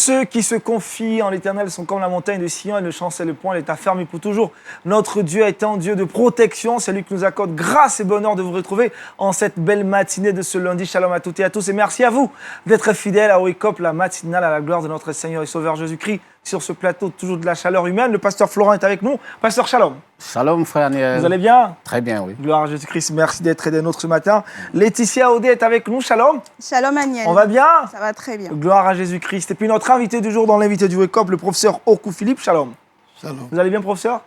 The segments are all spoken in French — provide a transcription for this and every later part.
Ceux qui se confient en l'Éternel sont comme la montagne de Sion et ne chancellent le point, elle est affermie pour toujours. Notre Dieu est un Dieu de protection, c'est lui qui nous accorde grâce et bonheur de vous retrouver en cette belle matinée de ce lundi. Shalom à toutes et à tous et merci à vous d'être fidèles à Wake Up, la matinale à la gloire de notre Seigneur et Sauveur Jésus-Christ. Sur ce plateau, toujours de la chaleur humaine, le pasteur Florent est avec nous. Pasteur Shalom. Shalom, frère Niel. Vous allez bien? Très bien, oui. Gloire à Jésus-Christ, merci d'être des nôtres ce matin. Laetitia Audet est avec nous, Shalom. Shalom Aniel. On va bien? Ça va très bien. Gloire à Jésus-Christ. Et puis notre invité du jour dans l'invité du Wake Up, le professeur Oku Philippe, Shalom. Shalom. Vous allez bien, professeur?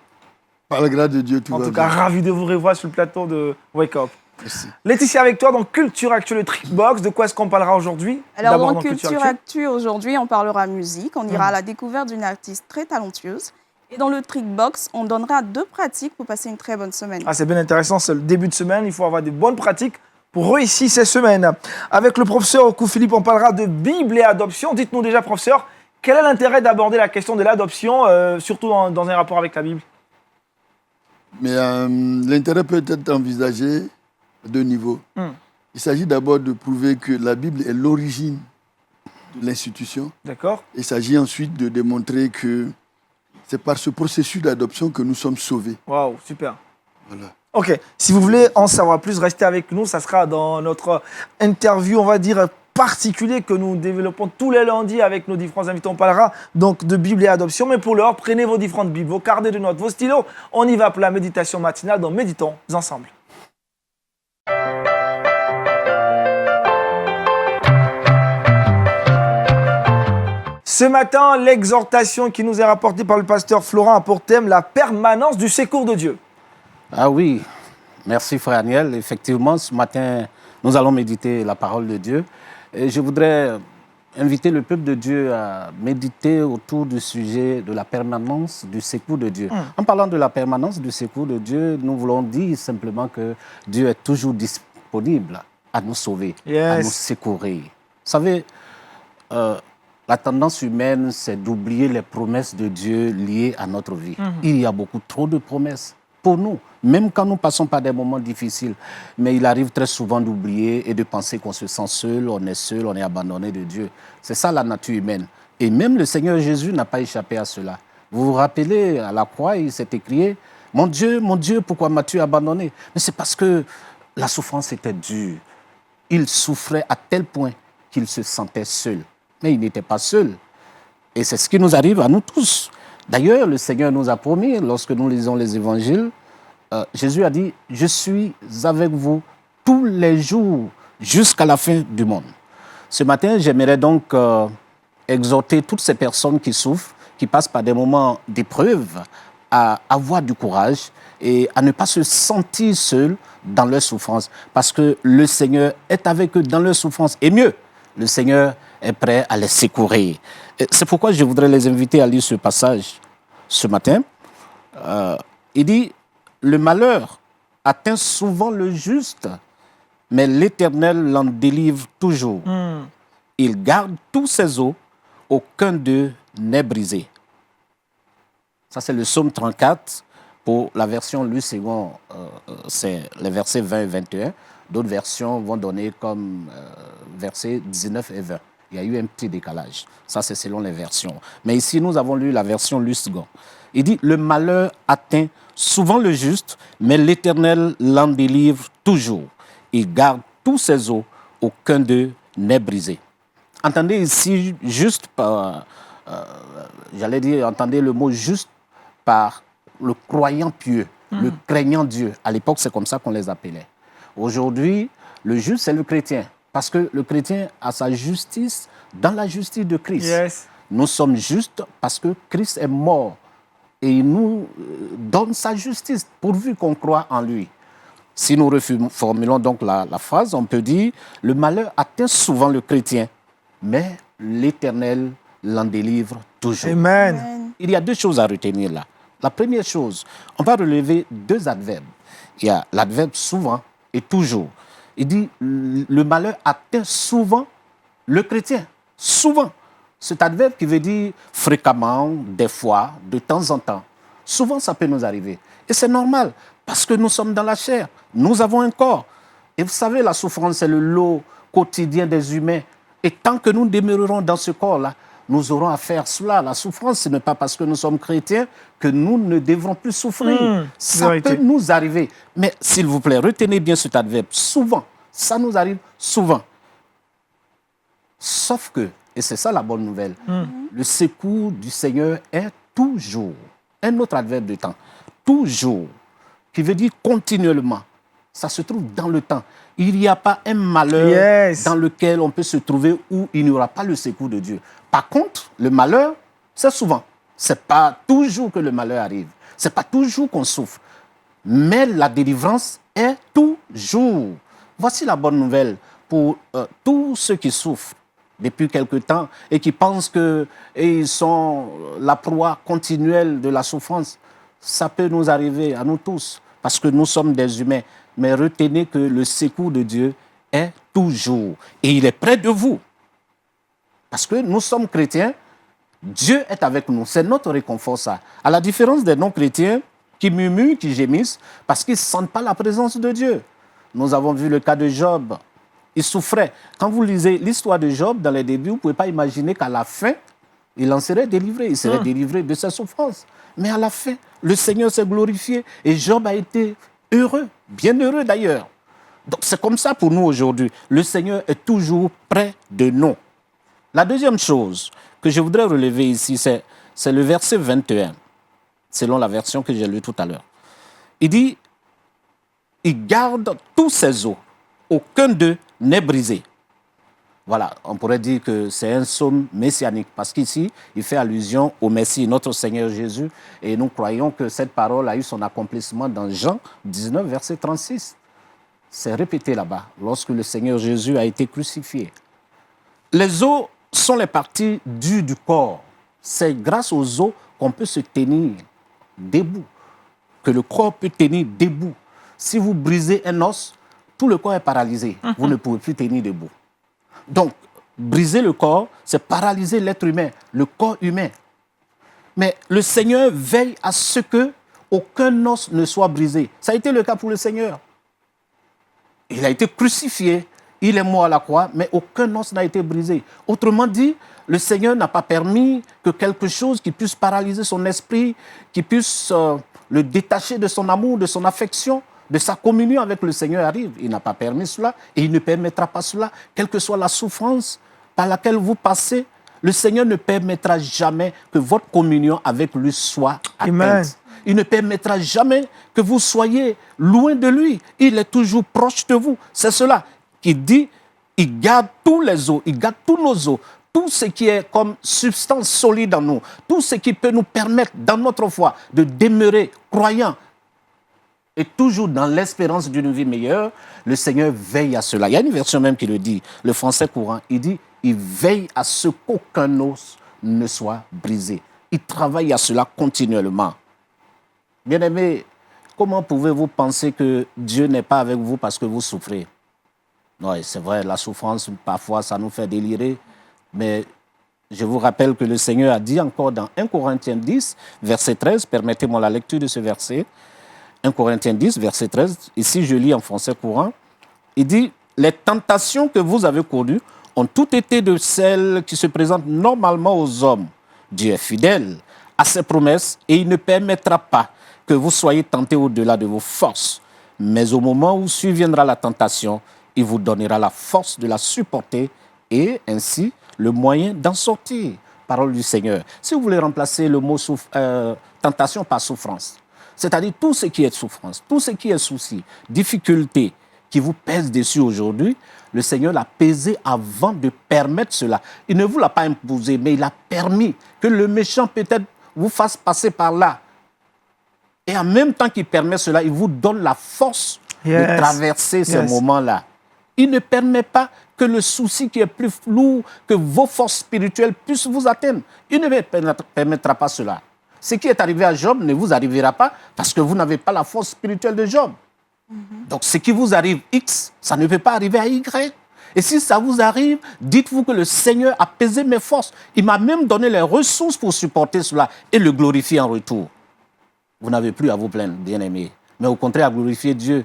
Par la grâce de Dieu, tout va bien. En tout cas, ravi de vous revoir sur le plateau de Wake Up. Merci. Laetitia, avec toi dans Culture Actu, le Trickbox. De quoi est-ce qu'on parlera aujourd'hui? Alors, D'abord dans Culture Actu, aujourd'hui, on parlera musique. On ira à la découverte d'une artiste très talentueuse. Et dans le Trickbox, on donnera 2 pratiques pour passer une très bonne semaine. Ah, c'est bien intéressant, c'est le début de semaine. Il faut avoir des bonnes pratiques pour réussir ces semaines. Avec le professeur Oku Philippe, on parlera de Bible et adoption. Dites-nous déjà, professeur, quel est l'intérêt d'aborder la question de l'adoption, surtout dans un rapport avec la Bible? Mais l'intérêt peut être envisagé à 2 niveaux. Il s'agit d'abord de prouver que la Bible est l'origine de l'institution. D'accord. Il s'agit ensuite de démontrer que c'est par ce processus d'adoption que nous sommes sauvés. Waouh, super. Voilà. Ok, si vous voulez en savoir plus, restez avec nous. Ça sera dans notre interview, on va dire, particulier que nous développons tous les lundis avec nos différents invités. On parlera donc de Bible et adoption. Mais pour l'heure, prenez vos différentes Bibles, vos carnets de notes, vos stylos. On y va pour la méditation matinale. Donc méditons ensemble. Ce matin, l'exhortation qui nous est rapportée par le pasteur Florent a pour thème la permanence du secours de Dieu. Ah oui, merci frère Aniel. Effectivement, ce matin, nous allons méditer la parole de Dieu. Et je voudrais inviter le peuple de Dieu à méditer autour du sujet de la permanence du secours de Dieu. En parlant de la permanence du secours de Dieu, nous voulons dire simplement que Dieu est toujours disponible à nous sauver, à nous secourir. Vous savez, la tendance humaine, c'est d'oublier les promesses de Dieu liées à notre vie. Il y a beaucoup trop de promesses pour nous, même quand nous passons par des moments difficiles. Mais il arrive très souvent d'oublier et de penser qu'on se sent seul, on est abandonné de Dieu. C'est ça la nature humaine. Et même le Seigneur Jésus n'a pas échappé à cela. Vous vous rappelez, à la croix, il s'est écrié « Mon Dieu, pourquoi m'as-tu abandonné ?» Mais c'est parce que la souffrance était dure. Il souffrait à tel point qu'il se sentait seul. Mais il n'était pas seul. Et c'est ce qui nous arrive à nous tous. D'ailleurs, le Seigneur nous a promis, lorsque nous lisons les évangiles, Jésus a dit « Je suis avec vous tous les jours jusqu'à la fin du monde ». Ce matin, j'aimerais donc exhorter toutes ces personnes qui souffrent, qui passent par des moments d'épreuve, à avoir du courage et à ne pas se sentir seuls dans leur souffrance. Parce que le Seigneur est avec eux dans leur souffrance. Et mieux, le Seigneur est prêt à les secourir. C'est pourquoi je voudrais les inviter à lire ce passage ce matin. Il dit « Le malheur atteint souvent le juste, mais l'Éternel l'en délivre toujours. Il garde tous ses os, aucun d'eux n'est brisé. » Ça, c'est le psaume 34. Pour la version Louis II, c'est les versets 20 et 21. D'autres versions vont donner comme versets 19 et 20. Il y a eu un petit décalage. Ça, c'est selon les versions. Mais ici, nous avons lu la version Louis II. Il dit « Le malheur atteint souvent le juste, mais l'Éternel l'en délivre toujours. Il garde tous ses os, aucun d'eux n'est brisé. » Entendez ici juste par... entendez le mot « juste » par le croyant pieux, le craignant Dieu. À l'époque, c'est comme ça qu'on les appelait. Aujourd'hui, le juste, c'est le chrétien. Parce que le chrétien a sa justice dans la justice de Christ. Nous sommes justes parce que Christ est mort. Et il nous donne sa justice pourvu qu'on croit en lui. Si nous reformulons donc la phrase, on peut dire « Le malheur atteint souvent le chrétien, mais l'Éternel l'en délivre toujours. » Amen. Il y a 2 choses à retenir là. La première chose, on va relever 2 adverbes. Il y a l'adverbe souvent et toujours. Il dit le malheur atteint souvent le chrétien. Souvent. Cet adverbe qui veut dire fréquemment, des fois, de temps en temps. Souvent, ça peut nous arriver. Et c'est normal, parce que nous sommes dans la chair. Nous avons un corps. Et vous savez, la souffrance, c'est le lot quotidien des humains. Et tant que nous demeurerons dans ce corps-là, nous aurons à faire cela. La souffrance, ce n'est pas parce que nous sommes chrétiens que nous ne devrons plus souffrir. Ça peut nous arriver. Mais s'il vous plaît, retenez bien cet adverbe. Souvent, ça nous arrive souvent. Sauf que, et c'est ça la bonne nouvelle, le secours du Seigneur est toujours. Un autre adverbe de temps. Toujours. Qui veut dire continuellement. Ça se trouve dans le temps. Il n'y a pas un malheur dans lequel on peut se trouver où il n'y aura pas le secours de Dieu. Par contre, le malheur, c'est souvent. Ce n'est pas toujours que le malheur arrive. Ce n'est pas toujours qu'on souffre. Mais la délivrance est toujours. Voici la bonne nouvelle pour tous ceux qui souffrent depuis quelque temps et qui pensent qu'ils sont la proie continuelle de la souffrance. Ça peut nous arriver à nous tous parce que nous sommes des humains. Mais retenez que le secours de Dieu est toujours. Et il est près de vous. Parce que nous sommes chrétiens, Dieu est avec nous. C'est notre réconfort, ça. À la différence des non-chrétiens qui murmurent, qui gémissent, parce qu'ils ne sentent pas la présence de Dieu. Nous avons vu le cas de Job. Il souffrait. Quand vous lisez l'histoire de Job, dans les débuts, vous ne pouvez pas imaginer qu'à la fin, il en serait délivré. Il serait délivré de ses souffrances. Mais à la fin, le Seigneur s'est glorifié et Job a été heureux, bien heureux d'ailleurs. Donc c'est comme ça pour nous aujourd'hui. Le Seigneur est toujours près de nous. La deuxième chose que je voudrais relever ici, c'est le verset 21, selon la version que j'ai lue tout à l'heure. Il dit, il garde tous ses os, aucun d'eux n'est brisé. Voilà, on pourrait dire que c'est un psaume messianique, parce qu'ici, il fait allusion au Messie, notre Seigneur Jésus, et nous croyons que cette parole a eu son accomplissement dans Jean 19, verset 36. C'est répété là-bas, lorsque le Seigneur Jésus a été crucifié. Les os sont les parties dures du corps. C'est grâce aux os qu'on peut se tenir debout, que le corps peut tenir debout. Si vous brisez un os, tout le corps est paralysé. Vous ne pouvez plus tenir debout. Donc, briser le corps, c'est paralyser l'être humain, le corps humain. Mais le Seigneur veille à ce que aucun os ne soit brisé. Ça a été le cas pour le Seigneur. Il a été crucifié, il est mort à la croix, mais aucun os n'a été brisé. Autrement dit, le Seigneur n'a pas permis que quelque chose qui puisse paralyser son esprit, qui puisse le détacher de son amour, de son affection, de sa communion avec le Seigneur arrive. Il n'a pas permis cela et il ne permettra pas cela, quelle que soit la souffrance par laquelle vous passez. Le Seigneur ne permettra jamais que votre communion avec lui soit atteinte. Amen. Il ne permettra jamais que vous soyez loin de lui. Il est toujours proche de vous. C'est cela qu'il dit, il garde tous les os, il garde tous nos os, tout ce qui est comme substance solide en nous, tout ce qui peut nous permettre dans notre foi de demeurer croyants, et toujours dans l'espérance d'une vie meilleure, le Seigneur veille à cela. Il y a une version même qui le dit, le français courant, il dit, il veille à ce qu'aucun os ne soit brisé. Il travaille à cela continuellement. Bien-aimés, comment pouvez-vous penser que Dieu n'est pas avec vous parce que vous souffrez? Non, c'est vrai, la souffrance, parfois, ça nous fait délirer, mais je vous rappelle que le Seigneur a dit encore dans 1 Corinthiens 10, verset 13, permettez-moi la lecture de ce verset, 1 Corinthiens 10, verset 13, ici je lis en français courant, il dit « Les tentations que vous avez connues ont toutes été de celles qui se présentent normalement aux hommes. Dieu est fidèle à ses promesses et il ne permettra pas que vous soyez tentés au-delà de vos forces. Mais au moment où surviendra la tentation, il vous donnera la force de la supporter et ainsi le moyen d'en sortir. » Parole du Seigneur. Si vous voulez remplacer le mot tentation par souffrance, c'est-à-dire tout ce qui est souffrance, tout ce qui est souci, difficulté qui vous pèse dessus aujourd'hui, le Seigneur l'a pesé avant de permettre cela. Il ne vous l'a pas imposé, mais il a permis que le méchant peut-être vous fasse passer par là. Et en même temps qu'il permet cela, il vous donne la force de traverser ces moments-là. Il ne permet pas que le souci qui est plus lourd, que vos forces spirituelles puissent vous atteindre. Il ne permettra pas cela. Ce qui est arrivé à Job ne vous arrivera pas parce que vous n'avez pas la force spirituelle de Job. Donc ce qui vous arrive X, ça ne peut pas arriver à Y. Et si ça vous arrive, dites-vous que le Seigneur a pesé mes forces. Il m'a même donné les ressources pour supporter cela et le glorifier en retour. Vous n'avez plus à vous plaindre, bien-aimés, mais au contraire à glorifier Dieu,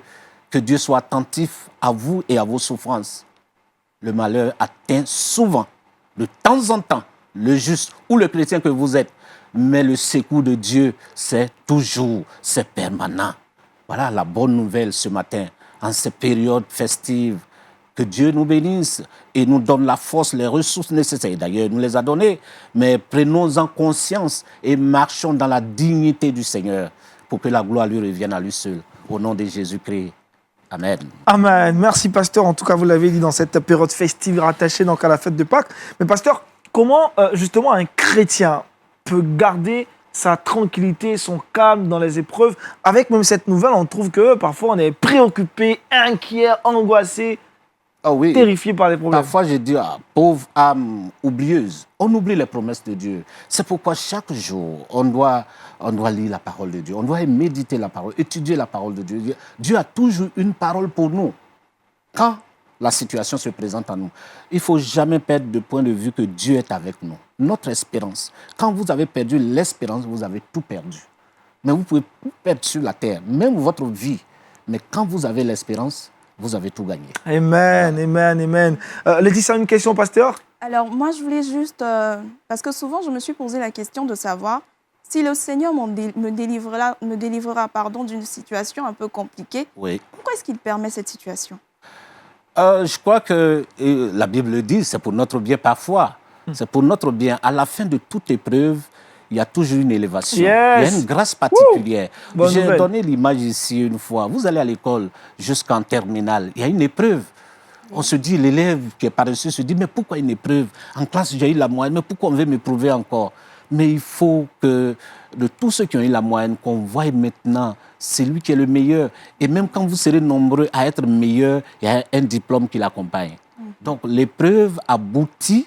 que Dieu soit attentif à vous et à vos souffrances. Le malheur atteint souvent, de temps en temps, le juste ou le chrétien que vous êtes. Mais le secours de Dieu, c'est toujours, c'est permanent. Voilà la bonne nouvelle ce matin, en cette période festive. Que Dieu nous bénisse et nous donne la force, les ressources nécessaires. D'ailleurs, il nous les a données, mais prenons-en conscience et marchons dans la dignité du Seigneur pour que la gloire lui revienne à lui seul. Au nom de Jésus-Christ. Amen. Amen. Merci, pasteur. En tout cas, vous l'avez dit dans cette période festive rattachée donc à la fête de Pâques. Mais pasteur, comment justement un chrétien peut garder sa tranquillité, son calme dans les épreuves? Avec même cette nouvelle, on trouve que parfois on est préoccupé, inquiet, angoissé, Oui. terrifié par les problèmes. Parfois, je dis, pauvre âme oublieuse, on oublie les promesses de Dieu. C'est pourquoi chaque jour, on doit lire la parole de Dieu. On doit méditer la parole, étudier la parole de Dieu. Dieu a toujours une parole pour nous. Quand la situation se présente à nous, il ne faut jamais perdre de point de vue que Dieu est avec nous. Notre espérance. Quand vous avez perdu l'espérance, vous avez tout perdu. Mais vous pouvez tout perdre sur la terre, même votre vie. Mais quand vous avez l'espérance, vous avez tout gagné. Amen, amen, amen. Laetitia, une question, pasteur? Alors, moi, je voulais juste... parce que souvent, je me suis posé la question de savoir si le Seigneur me délivrera d'une situation un peu compliquée. Oui. Pourquoi est-ce qu'il permet cette situation? Je crois que la Bible le dit, c'est pour notre bien parfois. C'est pour notre bien. À la fin de toute épreuve, il y a toujours une élévation. Yes. Il y a une grâce particulière. Bonne J'ai nouvelle. donné l'image ici une fois. Vous allez à l'école jusqu'en terminale. Il y a une épreuve. On se dit, l'élève qui est paresseux se dit, mais pourquoi une épreuve? En classe, j'ai eu la moyenne, mais pourquoi on veut m'éprouver encore? Mais il faut que de tous ceux qui ont eu la moyenne, qu'on voie maintenant, c'est lui qui est le meilleur. Et même quand vous serez nombreux à être meilleurs, il y a un diplôme qui l'accompagne. Donc l'épreuve aboutit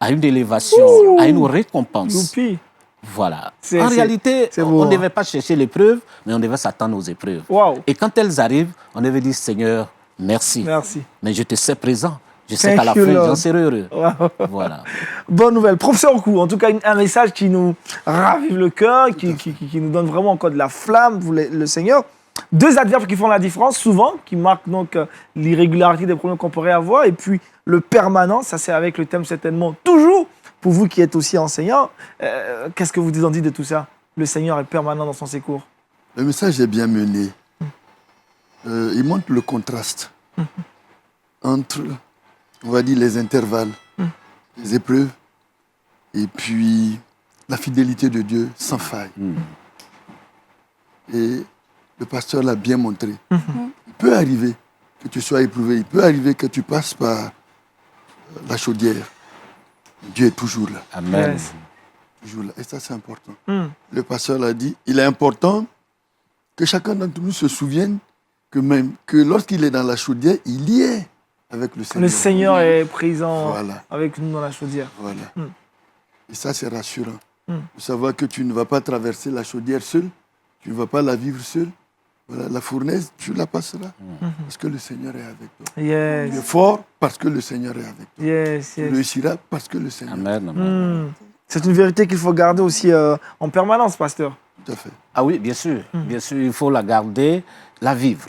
à une élévation, à une récompense. Youpi. Voilà. C'est- En c'est- réalité, c'est on beau, ne hein. devait pas chercher l'épreuve, mais on devait s'attendre aux épreuves. Wow. Et quand elles arrivent, on devait dire, Seigneur, merci. Merci. Mais je te sais présent. Je sais Thank qu'à la you, fin, Lord. j'en serai heureux. Wow. Voilà. Bonne nouvelle. Professeur Okou, en tout cas, un message qui nous ravive le cœur, qui nous donne vraiment encore de la flamme pour le Seigneur. Deux adverbes qui font la différence, souvent, qui marquent donc l'irrégularité des problèmes qu'on pourrait avoir. Et puis, le permanent, ça c'est avec le thème certainement toujours. Pour vous qui êtes aussi enseignant, qu'est-ce que vous en dites de tout ça? Le Seigneur est permanent dans son secours. Le message est bien mené. Il montre le contraste entre, on va dire, les intervalles, les épreuves, et puis la fidélité de Dieu sans faille. Et le pasteur l'a bien montré. Il peut arriver que tu sois éprouvé, il peut arriver que tu passes par la chaudière. Dieu est toujours là. Amen. Yes. Toujours là. Et ça, c'est important. Le pasteur l'a dit, il est important que chacun d'entre nous se souvienne que lorsqu'il est dans la chaudière, il y est avec le Seigneur. Le Seigneur est présent Voilà. avec nous dans la chaudière. Voilà. Et ça, c'est rassurant. De savoir que tu ne vas pas traverser la chaudière seul, tu ne vas pas la vivre seul. Voilà, la fournaise, tu la passeras parce que le Seigneur est avec toi. Tu es Yes, fort parce que le Seigneur est avec toi. yes, Tu yes. réussiras parce que le Seigneur Amen. Amen. C'est une vérité qu'il faut garder aussi en permanence, pasteur. Tout à fait. Ah oui, bien sûr. Bien sûr, il faut la garder, la vivre.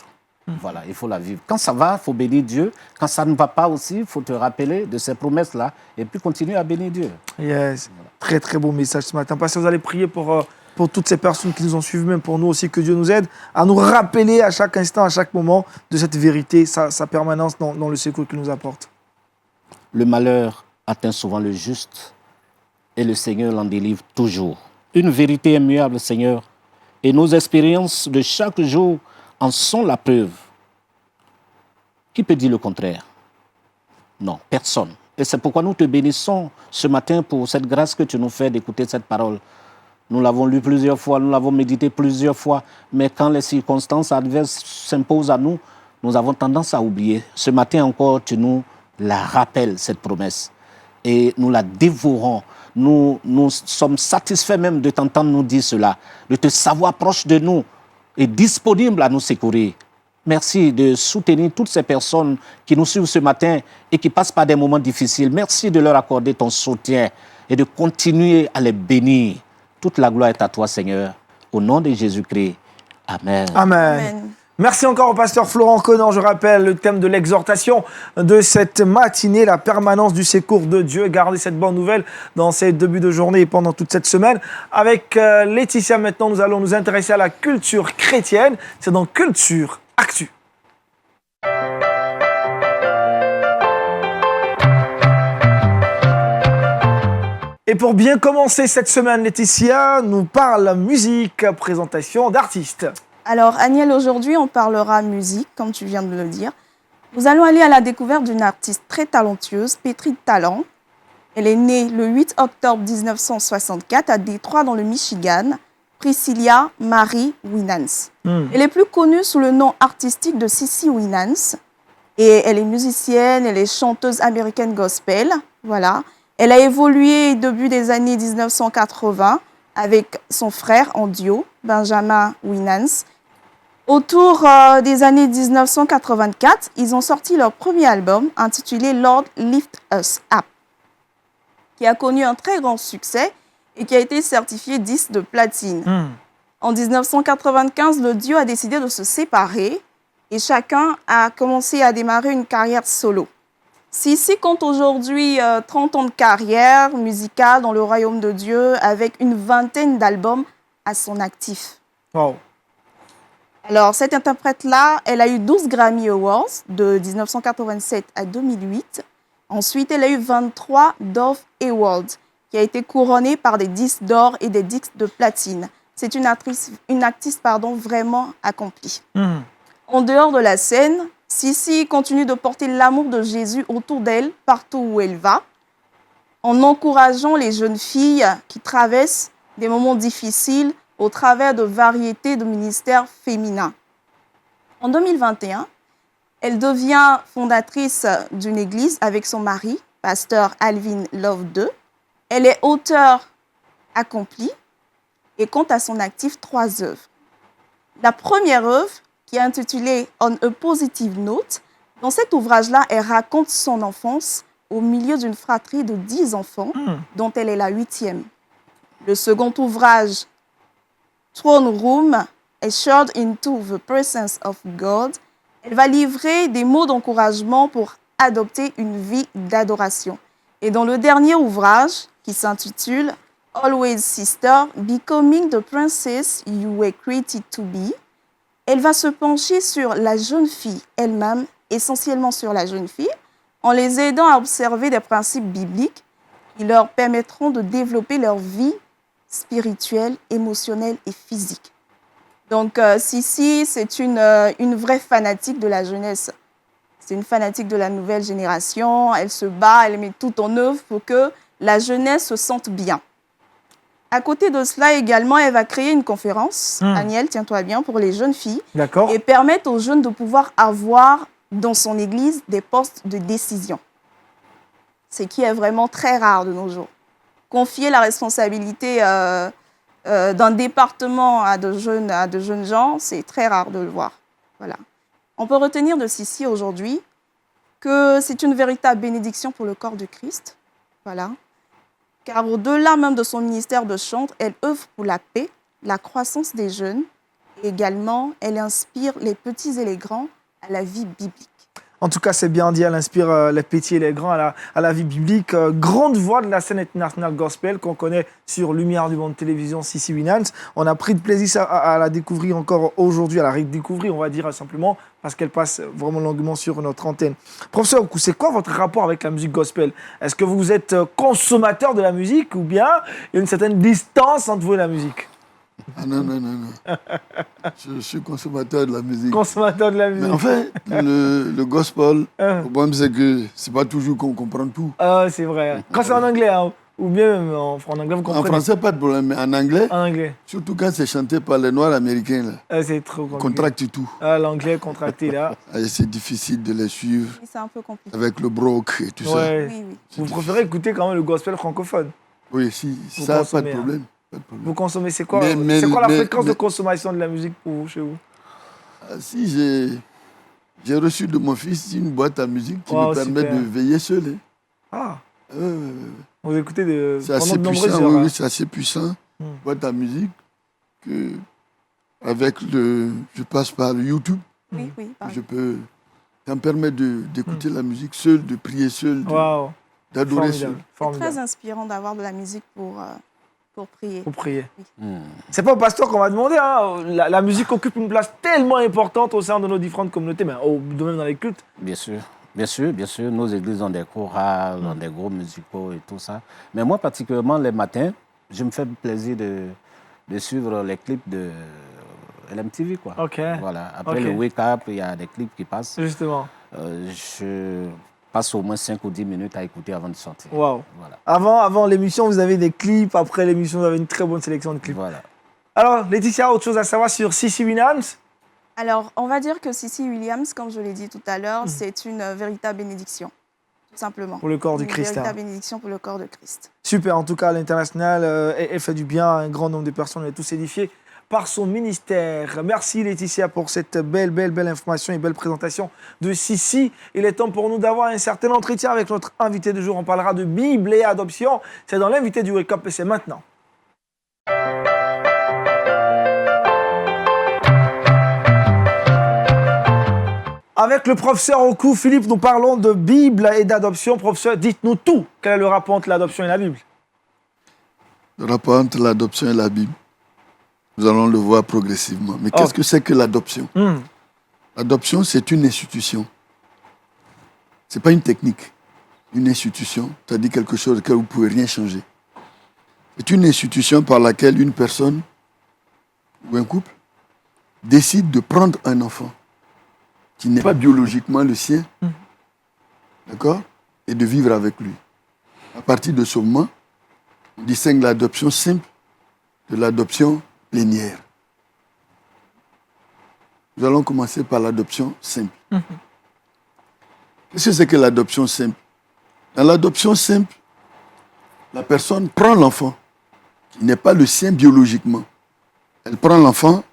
Voilà, il faut la vivre. Quand ça va, il faut bénir Dieu. Quand ça ne va pas aussi, il faut te rappeler de ces promesses-là et puis continuer à bénir Dieu. Yes. Très, très beau message ce matin. Pasteur, vous allez prier pour toutes ces personnes qui nous ont suivis, même pour nous aussi, que Dieu nous aide à nous rappeler à chaque instant, à chaque moment, de cette vérité, sa permanence dans le secours qu'il nous apporte. Le malheur atteint souvent le juste et le Seigneur l'en délivre toujours. Une vérité immuable, Seigneur, et nos expériences de chaque jour en sont la preuve. Qui peut dire le contraire? Non, personne. Et c'est pourquoi nous te bénissons ce matin pour cette grâce que tu nous fais d'écouter cette parole. Nous l'avons lu plusieurs fois, nous l'avons médité plusieurs fois, mais quand les circonstances adverses s'imposent à nous, nous avons tendance à oublier. Ce matin encore, tu nous la rappelles, cette promesse, et nous la dévorons. Nous sommes satisfaits même de t'entendre nous dire cela, de te savoir proche de nous et disponible à nous secourir. Merci de soutenir toutes ces personnes qui nous suivent ce matin et qui passent par des moments difficiles. Merci de leur accorder ton soutien et de continuer à les bénir. Toute la gloire est à toi, Seigneur. Au nom de Jésus-Christ. Amen. Amen. Amen. Merci encore au pasteur Florent Conan. Je rappelle le thème de l'exhortation de cette matinée, la permanence du secours de Dieu. Gardez cette bonne nouvelle dans ces débuts de journée et pendant toute cette semaine. Avec Laetitia, maintenant, nous allons nous intéresser à la culture chrétienne. C'est dans Culture Actu. Et pour bien commencer cette semaine, Laetitia nous parle musique, présentation d'artistes. Alors, Agnès, aujourd'hui, on parlera musique, comme tu viens de le dire. Nous allons aller à la découverte d'une artiste très talentueuse, pétrie de talent. Elle est née le 8 octobre 1964 à Détroit, dans le Michigan, Priscilla Marie Winans. Elle est plus connue sous le nom artistique de Cissy Winans. Et elle est musicienne, elle est chanteuse américaine gospel. Voilà. Elle a évolué au début des années 1980 avec son frère en duo, Benjamin Winans. Autour des années 1984, ils ont sorti leur premier album intitulé Lord Lift Us Up, qui a connu un très grand succès et qui a été certifié disque de platine. En 1995, le duo a décidé de se séparer et chacun a commencé à démarrer une carrière solo. Cissy compte aujourd'hui 30 ans de carrière musicale dans le royaume de Dieu avec une vingtaine d'albums à son actif. Wow. Alors, cette interprète-là, elle a eu 12 Grammy Awards de 1987 à 2008. Ensuite, elle a eu 23 Dove Awards, qui a été couronnée par des disques d'or et des disques de platine. C'est une artiste vraiment accomplie. En dehors de la scène, Cissy continue de porter l'amour de Jésus autour d'elle, partout où elle va, en encourageant les jeunes filles qui traversent des moments difficiles au travers de variétés de ministères féminins. En 2021, elle devient fondatrice d'une église avec son mari, pasteur Alvin Love II. Elle est auteure accomplie et compte à son actif 3 œuvres. La première œuvre, qui est intitulée On a Positive Note, dans cet ouvrage-là, elle raconte son enfance au milieu d'une fratrie de 10 enfants, dont elle est la 8e. Le second ouvrage, Throne Room, Assured into the Presence of God, elle va livrer des mots d'encouragement pour adopter une vie d'adoration. Et dans le dernier ouvrage, qui s'intitule Always Sister, Becoming the Princess You Were Created to Be, elle va se pencher sur la jeune fille elle-même, essentiellement sur la jeune fille, en les aidant à observer des principes bibliques qui leur permettront de développer leur vie spirituelle, émotionnelle et physique. Donc, Cissy, c'est une vraie fanatique de la jeunesse. C'est une fanatique de la nouvelle génération. Elle se bat, elle met tout en œuvre pour que la jeunesse se sente bien. À côté de cela également, elle va créer une conférence, Agnès, tiens-toi bien, pour les jeunes filles. D'accord. Et permettre aux jeunes de pouvoir avoir dans son église des postes de décision. Ce qui est vraiment très rare de nos jours. Confier la responsabilité d'un département à de jeunes gens, c'est très rare de le voir. Voilà. On peut retenir de Cissy aujourd'hui que c'est une véritable bénédiction pour le corps du Christ. Voilà. Car au-delà même de son ministère de chant, elle œuvre pour la paix, la croissance des jeunes. Et également, elle inspire les petits et les grands à la vie biblique. En tout cas, c'est bien dit, elle inspire les petits et les grands à la vie biblique. Grande voix de la scène internationale gospel qu'on connaît sur Lumière du Monde Télévision, Cissy Winans. On a pris de plaisir à la découvrir encore aujourd'hui, à la redécouvrir, on va dire simplement, parce qu'elle passe vraiment longuement sur notre antenne. Professeur Okou, c'est quoi votre rapport avec la musique gospel? Est-ce que vous êtes consommateur de la musique ou bien il y a une certaine distance entre vous et la musique? Ah non. Je suis consommateur de la musique. Consommateur de la musique. Mais en fait, le gospel, le problème c'est que c'est pas toujours qu'on comprend tout. Ah, c'est vrai. Quand c'est en anglais, hein, ou bien même en anglais, vous comprenez. En français, pas de problème, mais en anglais, En anglais. surtout quand c'est chanté par les Noirs américains, là, Ah, c'est trop ils compliqué. contractent tout. Ah, l'anglais contracté, là. Et c'est difficile de les suivre Oui, c'est un peu compliqué. avec le broc et tout ça. Ouais. Oui. Vous préférez écouter quand même le gospel francophone? Oui, si, Vous ça, pas consommez, de hein. problème. Pas de problème. Vous consommez, c'est quoi, Mais- c'est quoi la mais- fréquence de mais- consommation de la musique pour vous, chez vous? Ah, si, j'ai reçu de mon fils une boîte à musique qui Wow, me permet super. de veiller seul. Hein. Ah, Ouais. vous écoutez C'est pendant assez de nombreuses puissant, heures. oui, hein. oui, c'est assez puissant. Boîte à musique que Je passe par le YouTube. Oui, oui. Je peux. Ça me permet d'écouter la musique seule, de prier seul, Waouh. d'adorer seul. Formidable. C'est Formidable. très inspirant d'avoir de la musique pour prier. Pour prier. Hmm. C'est pas au pasteur qu'on va demander. Hein. La musique occupe une place tellement importante au sein de nos différentes communautés, mais même dans les cultes. Bien sûr. Bien sûr, bien sûr, nos églises ont des chorales, ont des groupes musicaux et tout ça. Mais moi, particulièrement, les matins, je me fais plaisir de suivre les clips de LMTV, quoi. Ok. Voilà. Après Ok. le wake-up, il y a des clips qui passent. Justement. Je passe au moins 5 ou 10 minutes à écouter avant de sortir. Waouh. Voilà. Avant l'émission, vous avez des clips. Après l'émission, vous avez une très bonne sélection de clips. Voilà. Alors, Laetitia, autre chose à savoir sur Cici Williams? Alors, on va dire que Cici Williams, comme je l'ai dit tout à l'heure, c'est une véritable bénédiction, tout simplement. Pour le corps du Christ. Une hein. véritable bénédiction pour le corps de Christ. Super, en tout cas, l'international, elle fait du bien. Un grand nombre de personnes, on est tous édifiés par son ministère. Merci Laetitia pour cette belle information et belle présentation de Cici. Il est temps pour nous d'avoir un certain entretien avec notre invité du jour. On parlera de Bible et adoption. C'est dans l'invité du Wake Up et c'est maintenant. Avec le professeur Okou, Philippe, nous parlons de Bible et d'adoption. Professeur, dites-nous tout. Quel est le rapport entre l'adoption et la Bible? Le rapport entre l'adoption et la Bible, nous allons le voir progressivement. Mais qu'est-ce que c'est que l'adoption? L'adoption, c'est une institution. Ce n'est pas une technique. Une institution, c'est-à-dire quelque chose auquel vous ne pouvez rien changer. C'est une institution par laquelle une personne ou un couple décide de prendre un enfant qui n'est pas biologiquement le sien, d'accord, et de vivre avec lui. À partir de ce moment, on distingue l'adoption simple de l'adoption plénière. Nous allons commencer par l'adoption simple. Qu'est-ce que c'est que l'adoption simple? Dans l'adoption simple, la personne prend l'enfant qui n'est pas le sien biologiquement. Elle prend l'enfant,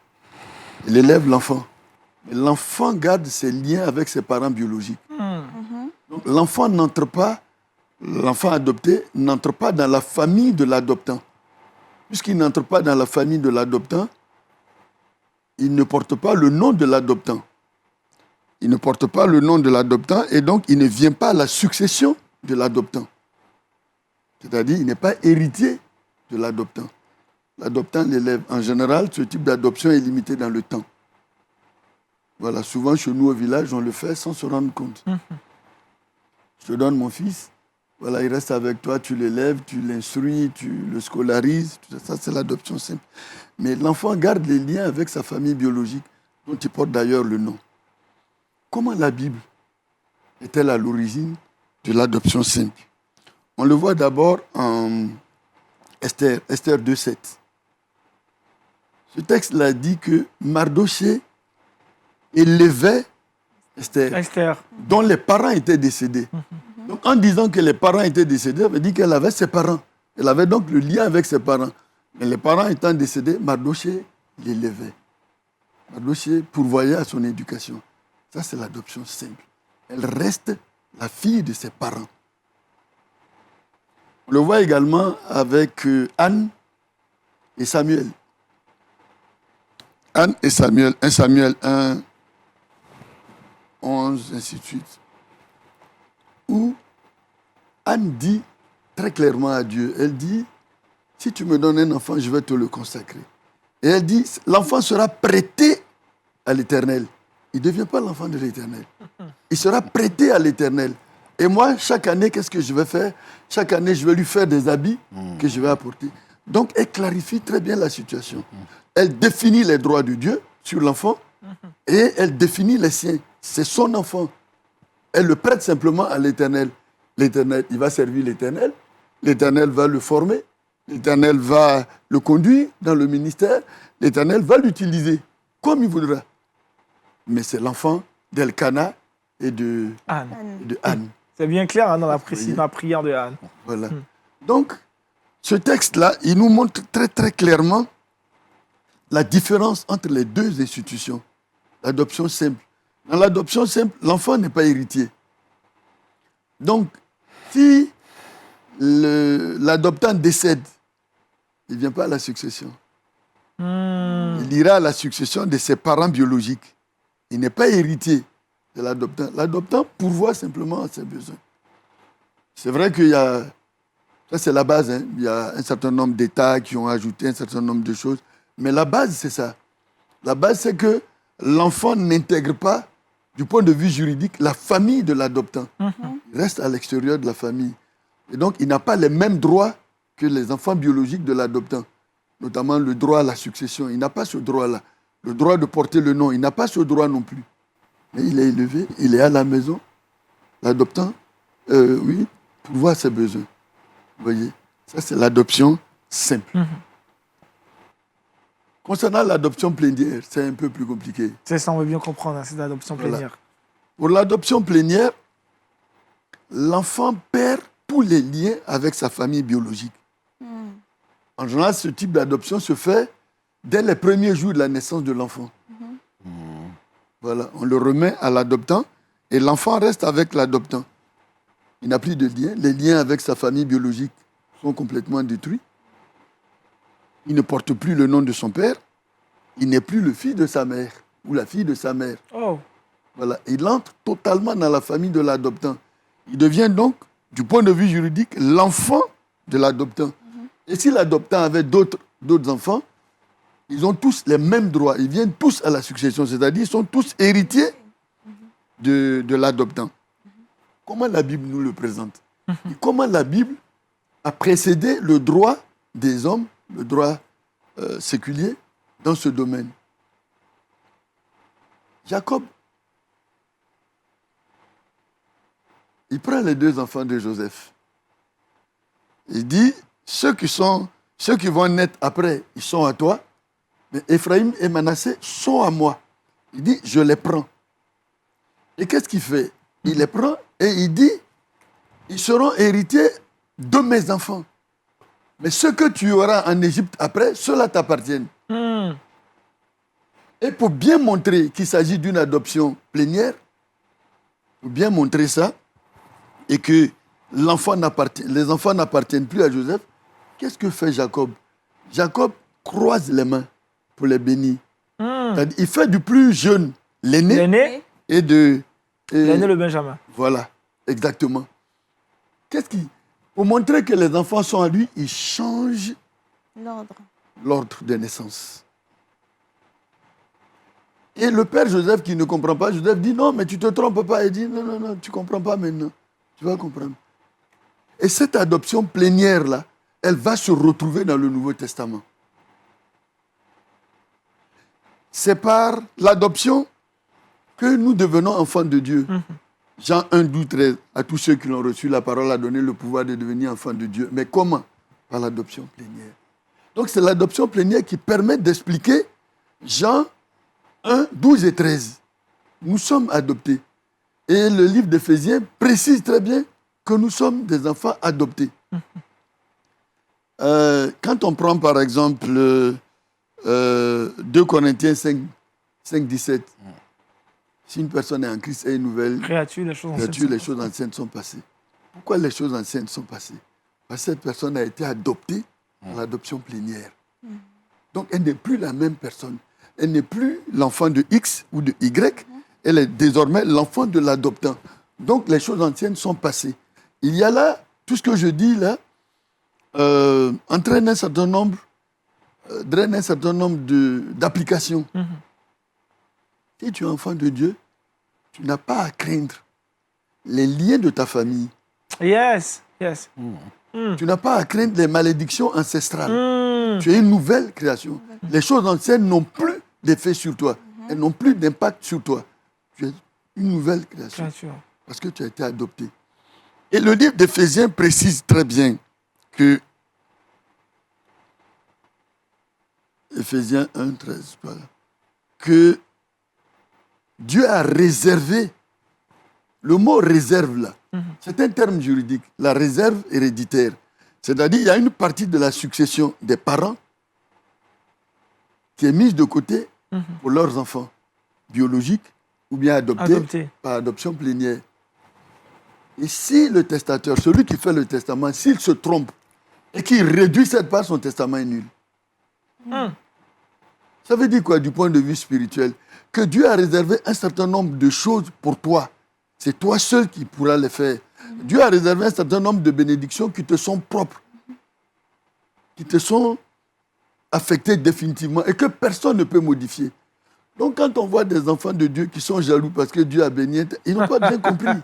elle élève l'enfant. Mais l'enfant garde ses liens avec ses parents biologiques. Donc l'enfant adopté n'entre pas dans la famille de l'adoptant. Puisqu'il n'entre pas dans la famille de l'adoptant, il ne porte pas le nom de l'adoptant. Il ne porte pas le nom de l'adoptant et donc il ne vient pas à la succession de l'adoptant. C'est-à-dire il n'est pas héritier de l'adoptant. L'adoptant l'élève. En général, ce type d'adoption est limité dans le temps. Voilà, souvent chez nous au village, on le fait sans se rendre compte. Je te donne mon fils, voilà, il reste avec toi, tu l'élèves, tu l'instruis, tu le scolarises, tout ça, c'est l'adoption simple. Mais l'enfant garde les liens avec sa famille biologique, dont il porte d'ailleurs le nom. Comment la Bible est-elle à l'origine de l'adoption simple? On le voit d'abord en Esther 2,7. Ce texte-là dit que Mardoché élevait Esther, dont les parents étaient décédés. Donc, en disant que les parents étaient décédés, ça veut dire qu'elle avait ses parents. Elle avait donc le lien avec ses parents. Mais les parents étant décédés, Mardoché l'élevait. Mardoché pourvoyait à son éducation. Ça, c'est l'adoption simple. Elle reste la fille de ses parents. On le voit également avec Anne et Samuel. Anne et Samuel, 1 Samuel 1, 11, ainsi de suite. Où Anne dit très clairement à Dieu, elle dit, si tu me donnes un enfant, je vais te le consacrer. Et elle dit, l'enfant sera prêté à l'Éternel. Il ne devient pas l'enfant de l'Éternel. Il sera prêté à l'Éternel. Et moi, chaque année, qu'est-ce que je vais faire? Chaque année, je vais lui faire des habits que je vais apporter. Donc, elle clarifie très bien la situation. Elle définit les droits de Dieu sur l'enfant et elle définit les siens. C'est son enfant. Elle le prête simplement à l'Éternel. L'Éternel, il va servir l'Éternel. L'Éternel va le former. L'Éternel va le conduire dans le ministère. L'Éternel va l'utiliser comme il voudra. Mais c'est l'enfant d'Elkana et de Anne. C'est bien clair hein, dans la prière de Anne. Voilà. Donc, ce texte-là, il nous montre très très clairement la différence entre les deux institutions. L'adoption simple. Dans l'adoption simple, l'enfant n'est pas héritier. Donc, si l'adoptant décède, il ne vient pas à la succession. Il ira à la succession de ses parents biologiques. Il n'est pas héritier de l'adoptant. L'adoptant pourvoit simplement à ses besoins. C'est vrai qu'il y a... Ça, c'est la base. Hein. Il y a un certain nombre d'États qui ont ajouté un certain nombre de choses. Mais la base, c'est ça. La base, c'est que l'enfant n'intègre pas, du point de vue juridique, la famille de l'adoptant. Il reste à l'extérieur de la famille. Et donc, il n'a pas les mêmes droits que les enfants biologiques de l'adoptant. Notamment le droit à la succession. Il n'a pas ce droit-là. Le droit de porter le nom, il n'a pas ce droit non plus. Mais il est élevé, il est à la maison. L'adoptant, oui, pourvoit ses besoins. Vous voyez, ça c'est l'adoption simple. Concernant l'adoption plénière, c'est un peu plus compliqué. C'est ça, on veut bien comprendre, hein, c'est l'adoption Voilà. plénière. Pour l'adoption plénière, l'enfant perd tous les liens avec sa famille biologique. En général, ce type d'adoption se fait dès les premiers jours de la naissance de l'enfant. Voilà, on le remet à l'adoptant et l'enfant reste avec l'adoptant. Il n'a plus de lien. Les liens avec sa famille biologique sont complètement détruits. Il ne porte plus le nom de son père. Il n'est plus le fils de sa mère ou la fille de sa mère. Oh. Voilà. Il entre totalement dans la famille de l'adoptant. Il devient donc, du point de vue juridique, l'enfant de l'adoptant. Et si l'adoptant avait d'autres enfants, ils ont tous les mêmes droits. Ils viennent tous à la succession, c'est-à-dire ils sont tous héritiers de l'adoptant. Comment la Bible nous le présente? Et comment la Bible a précédé le droit des hommes, le droit séculier, dans ce domaine? Jacob, il prend les deux enfants de Joseph. Il dit, ceux qui vont naître après, ils sont à toi, mais Ephraïm et Manassé sont à moi. Il dit, je les prends. Et qu'est-ce qu'il fait? Il les prend et il dit, ils seront héritiers de mes enfants. Mais ce que tu auras en Égypte après, cela t'appartiennent. Et pour bien montrer qu'il s'agit d'une adoption plénière, pour bien montrer ça, et que les enfants n'appartiennent plus à Joseph, qu'est-ce que fait Jacob? Jacob croise les mains pour les bénir. C'est-à-dire, il fait du plus jeune l'aîné L'aîné, l'aîné le Benjamin. Voilà, exactement. Pour montrer que les enfants sont à lui, il change l'ordre de naissance. Et le père Joseph qui ne comprend pas, Joseph dit non, mais tu te trompes pas. Il dit non, tu ne comprends pas maintenant. Tu vas comprendre. Et cette adoption plénière-là, elle va se retrouver dans le Nouveau Testament. C'est par l'adoption que nous devenons enfants de Dieu. Jean 1, 12, 13, à tous ceux qui l'ont reçu, la parole a donné le pouvoir de devenir enfants de Dieu. Mais comment? Par l'adoption plénière. Donc c'est l'adoption plénière qui permet d'expliquer Jean 1, 12 et 13. Nous sommes adoptés. Et le livre d'Éphésiens précise très bien que nous sommes des enfants adoptés. Quand on prend par exemple 2 Corinthiens 5, 17, si une personne est en Christ et une nouvelle Créature, les choses anciennes sont passées. Pourquoi les choses anciennes sont passées? Parce que cette personne a été adoptée par l'adoption plénière. Donc elle n'est plus la même personne. Elle n'est plus l'enfant de X ou de Y. Elle est désormais l'enfant de l'adoptant. Donc les choses anciennes sont passées. Il y a là, tout ce que je dis là, entraîne un certain nombre, draine un certain nombre d'applications. Si tu es enfant de Dieu, tu n'as pas à craindre les liens de ta famille. Yes. Tu n'as pas à craindre les malédictions ancestrales. Tu es une nouvelle création. Les choses anciennes n'ont plus d'effet sur toi. Elles n'ont plus d'impact sur toi. Tu es une nouvelle création. Parce que tu as été adopté. Et le livre d'Éphésiens précise très bien que Éphésiens 1, 13, que Dieu a réservé, le mot réserve là, c'est un terme juridique, la réserve héréditaire. C'est-à-dire il y a une partie de la succession des parents qui est mise de côté pour leurs enfants biologiques ou bien adoptés par adoption plénière. Et si le testateur, celui qui fait le testament, s'il se trompe et qu'il réduit cette part, son testament est nul. Ça veut dire quoi du point de vue spirituel? Que Dieu a réservé un certain nombre de choses pour toi. C'est toi seul qui pourras les faire. Dieu a réservé un certain nombre de bénédictions qui te sont propres, qui te sont affectées définitivement et que personne ne peut modifier. Donc quand on voit des enfants de Dieu qui sont jaloux parce que Dieu a béni, ils n'ont pas bien compris.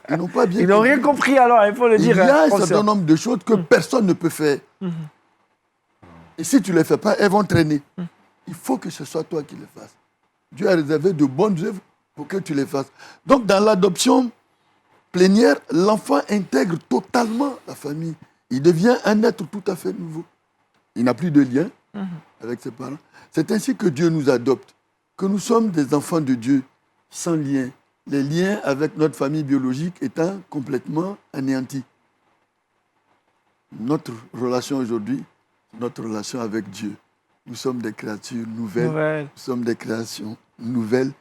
Ils n'ont pas bien Ils n'ont rien compris alors, il faut le Il dire. y a un conscient. certain nombre de choses que personne ne peut faire. Et si tu ne les fais pas, elles vont traîner. Il faut que ce soit toi qui les fasses. Dieu a réservé de bonnes œuvres pour que tu les fasses. Donc, dans l'adoption plénière, l'enfant intègre totalement la famille. Il devient un être tout à fait nouveau. Il n'a plus de lien avec ses parents. C'est ainsi que Dieu nous adopte, que nous sommes des enfants de Dieu sans lien. Les liens avec notre famille biologique étant complètement anéantis. Notre relation aujourd'hui, notre relation avec Dieu. Nous sommes des créatures nouvelles. Nous sommes des créations nouvelles.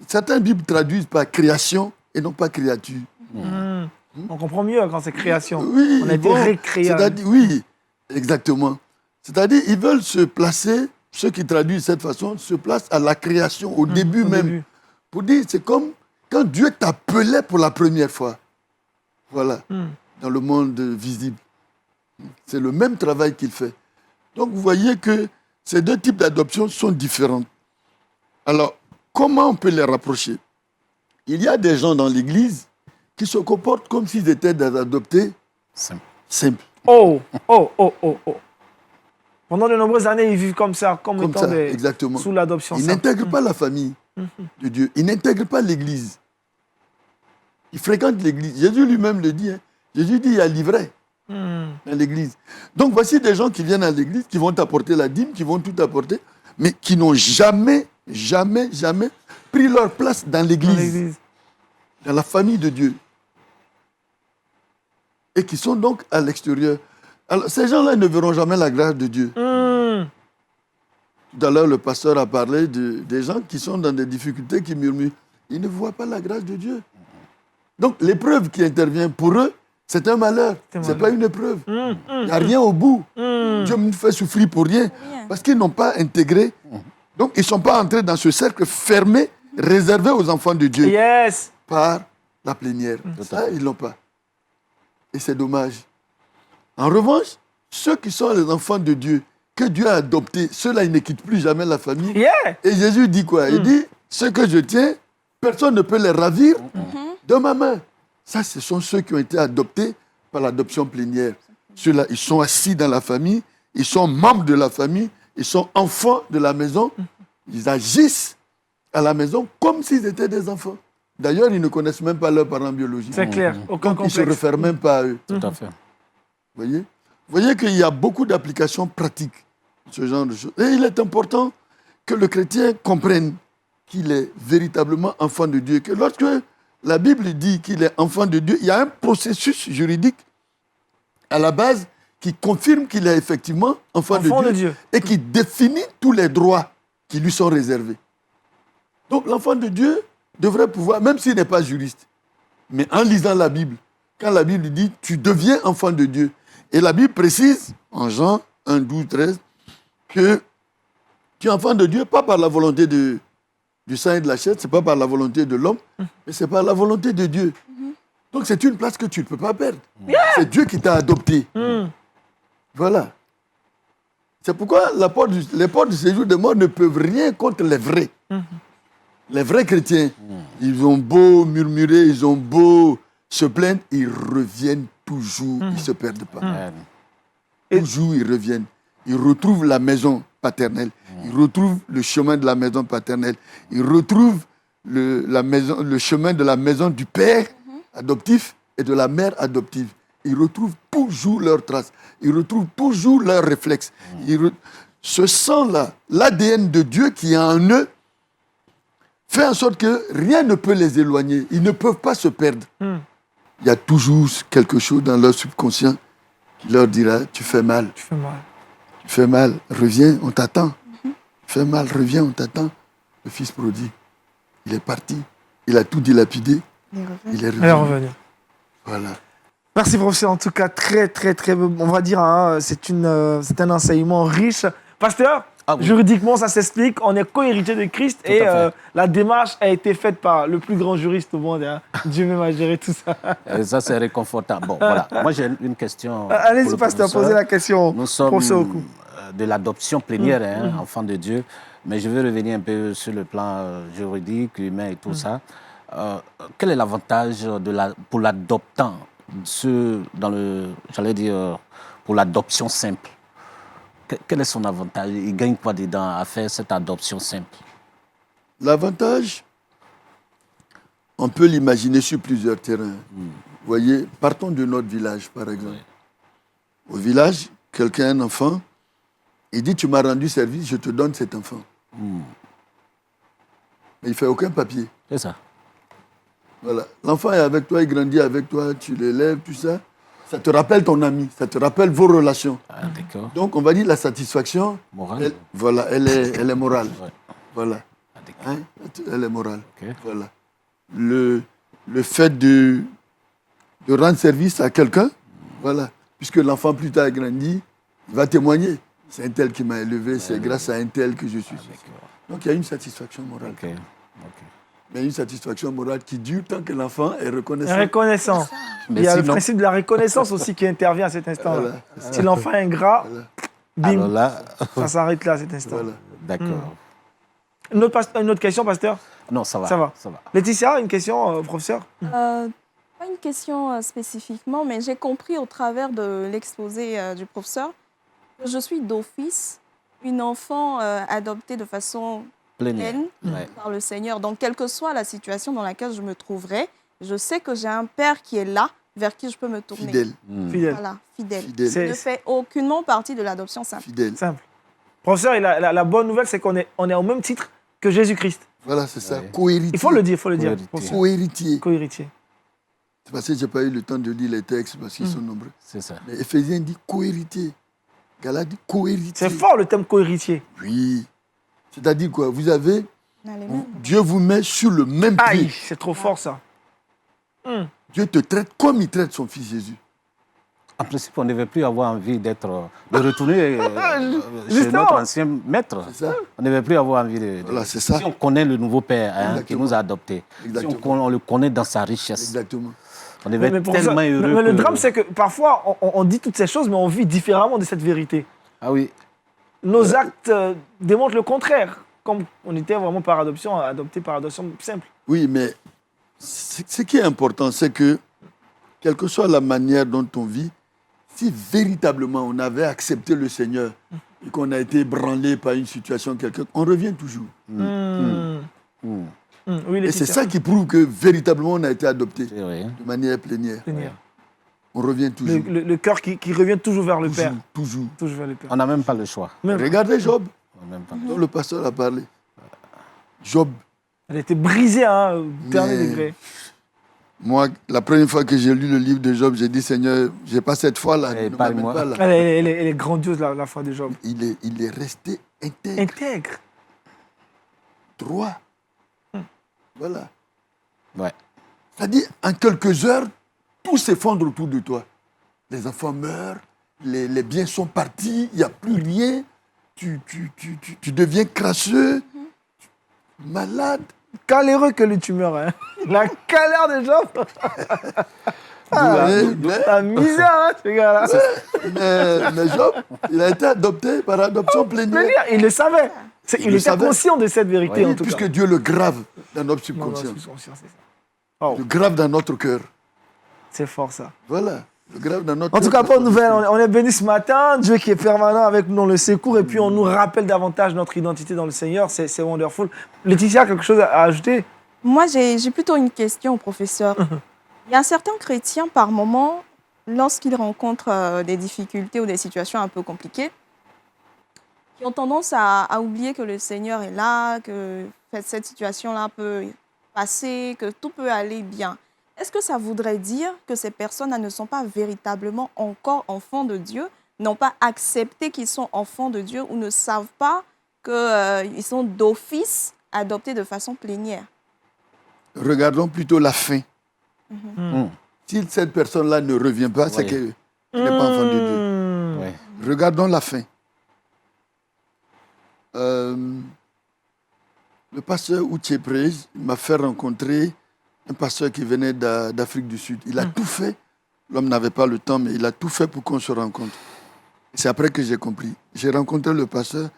Certaines Bibles traduisent par création et non pas créature. On comprend mieux quand c'est création. Oui, on a été récréé. Oui, exactement. C'est-à-dire, ils veulent se placer, ceux qui traduisent de cette façon, se placent à la création, au début même. Pour dire, c'est comme quand Dieu t'appelait pour la première fois. Voilà, dans le monde visible. C'est le même travail qu'il fait. Donc, vous voyez que ces deux types d'adoption sont différents. Alors, comment on peut les rapprocher? Il y a des gens dans l'Église qui se comportent comme s'ils étaient des adoptés simples. Oh. Pendant de nombreuses années, ils vivent comme ça, comme étant exactement. Sous l'adoption. Ils n'intègrent pas la famille de Dieu. Ils n'intègrent pas l'Église. Ils fréquentent l'Église. Jésus lui-même le dit. Jésus dit, il y a l'ivraie dans l'Église. Donc, voici des gens qui viennent à l'Église, qui vont t'apporter la dîme, qui vont tout apporter, mais qui n'ont jamais pris leur place dans l'Église, dans la famille de Dieu. Et qui sont donc à l'extérieur. Alors, ces gens-là ne verront jamais la grâce de Dieu. Tout à l'heure, le pasteur a parlé des gens qui sont dans des difficultés, qui murmurent. Ils ne voient pas la grâce de Dieu. Donc, l'épreuve qui intervient pour eux, c'est un malheur. Ce n'est pas une épreuve. Il n'y a rien au bout. Dieu me fait souffrir pour rien. Parce qu'ils n'ont pas intégré. Donc, ils ne sont pas entrés dans ce cercle fermé, réservé aux enfants de Dieu. Par la plénière. Ça, ils ne l'ont pas. Et c'est dommage. En revanche, ceux qui sont les enfants de Dieu, que Dieu a adoptés, ceux-là, ils ne quittent plus jamais la famille. Et Jésus dit quoi? Il dit, ce que je tiens, personne ne peut les ravir de ma main. Ça, ce sont ceux qui ont été adoptés par l'adoption plénière. Ceux-là, ils sont assis dans la famille, ils sont membres de la famille, ils sont enfants de la maison, ils agissent à la maison comme s'ils étaient des enfants. D'ailleurs, ils ne connaissent même pas leurs parents biologiques. C'est clair, aucun complexe. Ils ne se réfèrent même pas à eux. Tout à fait. Vous voyez qu'il y a beaucoup d'applications pratiques de ce genre de choses. Et il est important que le chrétien comprenne qu'il est véritablement enfant de Dieu. Que lorsque la Bible dit qu'il est enfant de Dieu, il y a un processus juridique à la base qui confirme qu'il est effectivement enfant de Dieu et qui définit tous les droits qui lui sont réservés. Donc l'enfant de Dieu devrait pouvoir, même s'il n'est pas juriste, mais en lisant la Bible, quand la Bible dit « tu deviens enfant de Dieu », et la Bible précise, en Jean 1, 12, 13, que tu es enfant de Dieu, pas par la volonté du sang et de la chair, ce n'est pas par la volonté de l'homme, mais c'est par la volonté de Dieu. Donc c'est une place que tu ne peux pas perdre. C'est Dieu qui t'a adopté. Voilà. C'est pourquoi les portes du séjour des morts ne peuvent rien contre les vrais. Les vrais chrétiens, ils ont beau murmurer, ils ont beau se plaindre, ils reviennent toujours, ils ne se perdent pas. Toujours ils reviennent. Ils retrouvent la maison paternelle, ils retrouvent le chemin de la maison paternelle, ils retrouvent le chemin de la maison du père adoptif et de la mère adoptive. Ils retrouvent toujours leurs traces, ils retrouvent toujours leurs réflexes. Ce sang-là, l'ADN de Dieu qui est en eux, fait en sorte que rien ne peut les éloigner. Ils ne peuvent pas se perdre. Il y a toujours quelque chose dans leur subconscient qui leur dira « tu fais mal ». Tu fais mal, reviens, on t'attend. Tu fais mal, reviens, on t'attend. Le fils prodigue, il est parti. Il a tout dilapidé. Il est revenu. Voilà. Merci, professeur. En tout cas, très, on va dire, c'est un enseignement riche. Pasteur, Ah oui. Juridiquement, ça s'explique. On est co-héritier de Christ Tout et à fait. la démarche a été faite par le plus grand juriste au monde. Hein. Dieu même a géré tout ça. Et ça, c'est réconfortant. Bon, voilà. Moi, j'ai une question. pour Allez-y, le pasteur, professeur. posez la question. Nous sommes Professeur Okou. de l'adoption plénière, hein, enfant de Dieu. Mais je veux revenir un peu sur le plan juridique, humain et tout ça. Quel est l'avantage pour l'adoptant, j'allais dire, pour l'adoption simple? Quel est son avantage? Il gagne quoi dedans à faire cette adoption simple? L'avantage, on peut l'imaginer sur plusieurs terrains. Vous voyez, partons de notre village, par exemple. Au village, quelqu'un, un enfant, il dit, tu m'as rendu service, je te donne cet enfant. Mais il ne fait aucun papier. C'est ça. Voilà. L'enfant est avec toi, il grandit avec toi, tu l'élèves, tout ça. Ça te rappelle ton ami, ça te rappelle vos relations. Ah, d'accord. Donc, on va dire la satisfaction, Morale. voilà, elle est morale. Ouais. Voilà. Ah, d'accord. Hein, elle est morale. Ok. Voilà. Le fait de rendre service à quelqu'un, voilà. Puisque l'enfant plus tard grandit, il va témoigner. C'est un tel qui m'a élevé, c'est grâce à un tel que je suis. D'accord. Donc il y a une satisfaction morale. Ok. Ok. Mais une satisfaction morale qui dure tant que l'enfant est reconnaissant. Reconnaissant. Mais Il y a le sinon- principe de la reconnaissance aussi qui intervient à cet instant-là. Voilà, c'est ça. Si l'enfant est ingrat, Alors bim, là, ça s'arrête là à cet instant. Voilà. d'accord. Une autre question, pasteur? Non, ça va. Ça va. Ça va. Laetitia, une question, professeur? Pas une question spécifiquement, mais j'ai compris au travers de l'exposé du professeur que je suis d'office une enfant adoptée de façon Plénière. pleine Ouais. par le Seigneur. Donc, quelle que soit la situation dans laquelle je me trouverai, je sais que j'ai un Père qui est là, vers qui je peux me tourner. Fidèle, Fidèle. Voilà, fidèle. fidèle, C'est- Ne fait aucunement partie de l'adoption simple. fidèle. Simple. Professeur, la bonne nouvelle, c'est qu'on est au même titre que Jésus-Christ. Voilà, c'est ça. Ouais. Cohéritier. Il faut le dire, Cohéritier. professeur. Cohéritier. Co-héritier. C'est parce que je n'ai pas eu le temps de lire les textes parce qu'ils sont nombreux. C'est ça. Mais Éphésiens dit cohéritier. Galate dit cohéritier. C'est fort le thème co-héritier. Oui. C'est-à-dire quoi? Vous avez, On a les mêmes. Dieu vous met sur le même pied. Aïe, c'est trop fort ça. Dieu te traite comme il traite son fils Jésus. En principe, on ne devait plus avoir envie de retourner chez Justement. notre ancien maître. C'est ça? On ne devait plus avoir envie de. Voilà, c'est ça. Si on connaît le nouveau Père qui Exactement. nous a adoptés, si Exactement. on le connaît dans sa richesse, Exactement. on devait être professeur, tellement heureux. mais le que- drame, c'est que parfois, on dit toutes ces choses, mais on vit différemment de cette vérité. Ah oui, Nos actes démontrent le contraire, comme on était vraiment par adoption, adopté par adoption simple. Oui, mais ce qui est important, c'est que, quelle que soit la manière dont on vit, si véritablement on avait accepté le Seigneur et qu'on a été ébranlé par une situation quelconque, on revient toujours. Oui, Et Laetitia. c'est ça qui prouve que véritablement on a été adopté c'est vrai. de manière plénière. Seigneur. On revient toujours. Le cœur qui revient toujours vers le Père. Toujours. Toujours vers le Père. On n'a même pas le choix. Même, Regardez Job, On n'a même pas. dont le pasteur a parlé. Job, elle était brisée hein, au dernier Mais- degré. moi, la première fois que j'ai lu le livre de Job, j'ai dit Seigneur, j'ai pas cette foi-là. Eh, ne parle-moi. m'amène pas là. Elle est grandiose, la foi de Job. Il est resté intègre, Intègre. droit. Voilà. Ouais. C'est-à-dire, en quelques heures, tout s'effondre autour de toi. Les enfants meurent, les biens sont partis, il n'y a plus rien. Tu deviens crasseux, malade. Caléreux que le tumeur. Hein. La calère de Job. La misère, hein, ce gars-là. Mais Job, il a été adopté par adoption plénière. Il le savait. Il le était savait. conscient de cette vérité, Oui, en tout Puisque cas. Dieu le grave dans notre Non, non, subconscient. subconscient, c'est ça. Oh, Le grave dans notre cœur. c'est fort, ça. Voilà. Le grave dans notre En tout cœur. cas, bonne nouvelle. On est bénis ce matin. Dieu qui est permanent avec nous dans le secours. Et puis, on nous rappelle davantage notre identité dans le Seigneur. C'est wonderful. Laetitia, quelque chose à ajouter? Moi, j'ai plutôt une question au professeur. Il y a certains chrétiens, par moment, lorsqu'ils rencontrent des difficultés ou des situations un peu compliquées, qui ont tendance à oublier que le Seigneur est là, que cette situation-là peut passer, que tout peut aller bien. Est-ce que ça voudrait dire que ces personnes ne sont pas véritablement encore enfants de Dieu, n'ont pas accepté qu'ils sont enfants de Dieu ou ne savent pas qu'ils sont d'office adoptés de façon plénière? Regardons plutôt la fin. Mm. Si cette personne-là ne revient pas, c'est Oui. qu'elle n'est pas enfant de Dieu. Ouais. Regardons la fin. le pasteur Outiepré m'a fait rencontrer un pasteur qui venait d'Afrique du Sud. Il a tout fait. L'homme n'avait pas le temps, mais il a tout fait pour qu'on se rencontre. C'est après que j'ai compris. J'ai rencontré le pasteur,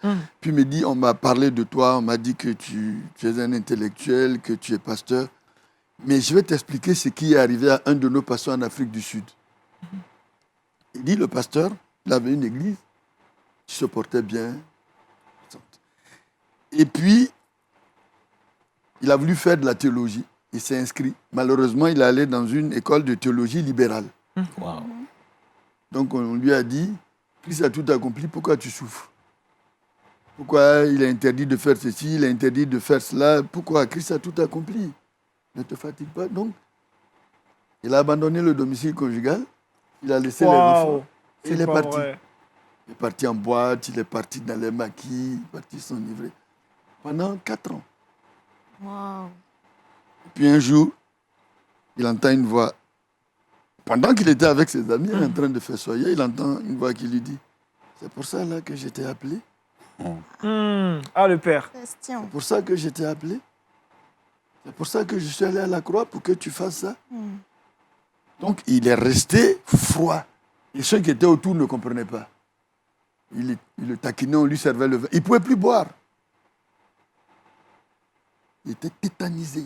puis il me dit, on m'a parlé de toi, on m'a dit que tu es un intellectuel, que tu es pasteur. Mais je vais t'expliquer ce qui est arrivé à un de nos pasteurs en Afrique du Sud. Il dit, le pasteur, il avait une église, il se portait bien. Et puis, il a voulu faire de la théologie. Il s'est inscrit. Malheureusement, il est allé dans une école de théologie libérale. Wow. Donc, on lui a dit, Christ a tout accompli, pourquoi tu souffres? Pourquoi il est interdit de faire ceci, il est interdit de faire cela? Pourquoi? Christ a tout accompli. Ne te fatigue pas. Donc, il a abandonné le domicile conjugal, il a laissé les enfants, et il est parti. Vrai. Il est parti en boîte, il est parti dans les maquis, il est parti s'enivrer. Pendant 4 ans. Wow. Et puis un jour, il entend une voix. Pendant qu'il était avec ses amis, en train de faire soyer, il entend une voix qui lui dit, c'est pour ça là que je t'ai appelé. Ah, le Père. Question. C'est pour ça que je t'ai appelé. C'est pour ça que je suis allé à la croix, pour que tu fasses ça. Donc, il est resté froid. Et ceux qui étaient autour ne comprenaient pas. Il le taquinait, on lui servait le vin. Il ne pouvait plus boire. Il était tétanisé.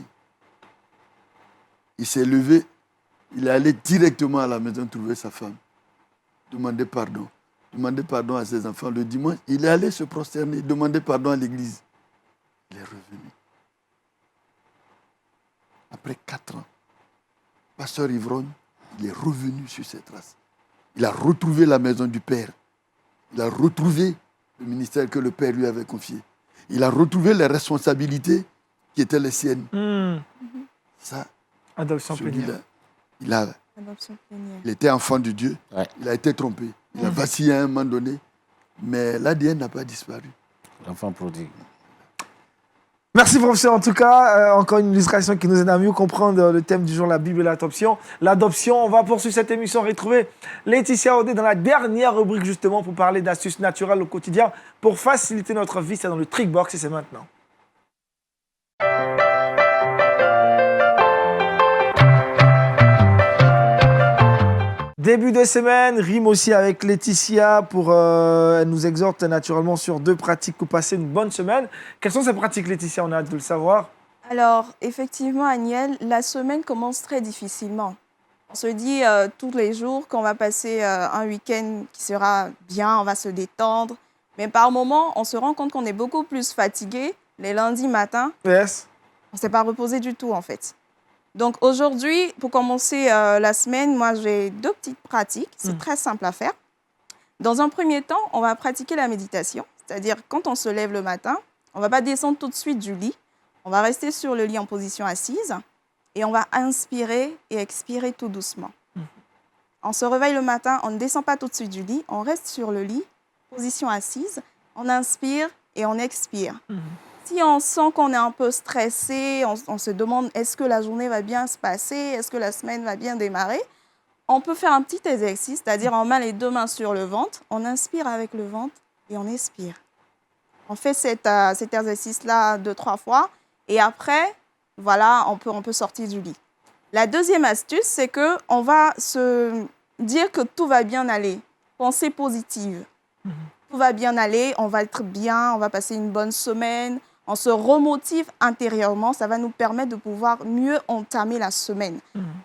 Il s'est levé. Il est allé directement à la maison trouver sa femme. Demander pardon. Demander pardon à ses enfants. Le dimanche, il est allé se prosterner, demander pardon à l'église. Il est revenu. Après 4 ans, pasteur Ivrogne, il est revenu sur ses traces. Il a retrouvé la maison du Père. Il a retrouvé le ministère que le Père lui avait confié. Il a retrouvé les responsabilités qui étaient les siennes. Ça, Adoption celui-là, plénière. Adoption plénière. il était enfant de Dieu. Ouais. Il a été trompé. Il a vacillé à un moment donné. Mais l'ADN n'a pas disparu. L'enfant prodigue. Merci, professeur. En tout cas, encore une illustration qui nous aide à mieux comprendre le thème du jour, la Bible et l'adoption. L'adoption, on va poursuivre cette émission, retrouver Laetitia Audet dans la dernière rubrique, justement, pour parler d'astuces naturelles au quotidien, pour faciliter notre vie. C'est dans le Trickbox et c'est maintenant. Début de semaine, rime aussi avec Laetitia elle nous exhorte naturellement sur 2 pratiques pour passer une bonne semaine. Quelles sont ces pratiques, Laetitia? On a hâte de le savoir. Alors, effectivement, Aniel, la semaine commence très difficilement. On se dit tous les jours qu'on va passer un week-end qui sera bien, on va se détendre. Mais par moments, on se rend compte qu'on est beaucoup plus fatigué les lundis matins. Yes. On ne s'est pas reposé du tout, en fait. Donc aujourd'hui, pour commencer la semaine, moi j'ai 2 petites pratiques. C'est très simple à faire. Dans un premier temps, on va pratiquer la méditation. C'est-à-dire quand on se lève le matin, on ne va pas descendre tout de suite du lit. On va rester sur le lit en position assise et on va inspirer et expirer tout doucement. On se réveille le matin, on ne descend pas tout de suite du lit. On reste sur le lit, position assise. On inspire et on expire. Si on sent qu'on est un peu stressé, on se demande est-ce que la journée va bien se passer, est-ce que la semaine va bien démarrer, on peut faire un petit exercice, c'est-à-dire on met les 2 mains sur le ventre, on inspire avec le ventre et on expire. On fait cet exercice-là 2-3 fois et après, voilà, on peut sortir du lit. La deuxième astuce, c'est qu'on va se dire que tout va bien aller, pensée positive. Tout va bien aller, on va être bien, on va passer une bonne semaine. On se remotive intérieurement, ça va nous permettre de pouvoir mieux entamer la semaine.